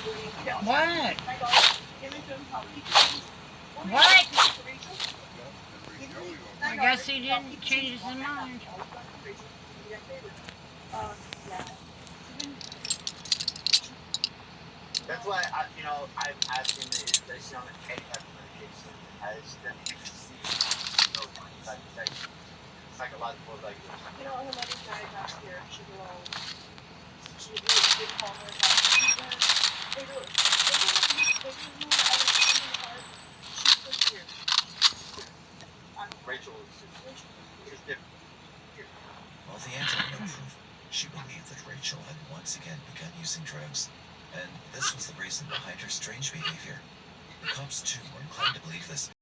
What? What? I guess he didn't change his mind. That's why I've asked him is he on any type of medication? Has them see side effects, psychological like Rachel is different. While the aunt had no proof, she believed that Rachel had once again begun using drugs, and this was the reason behind her strange behavior. The cops, too, were inclined to believe this.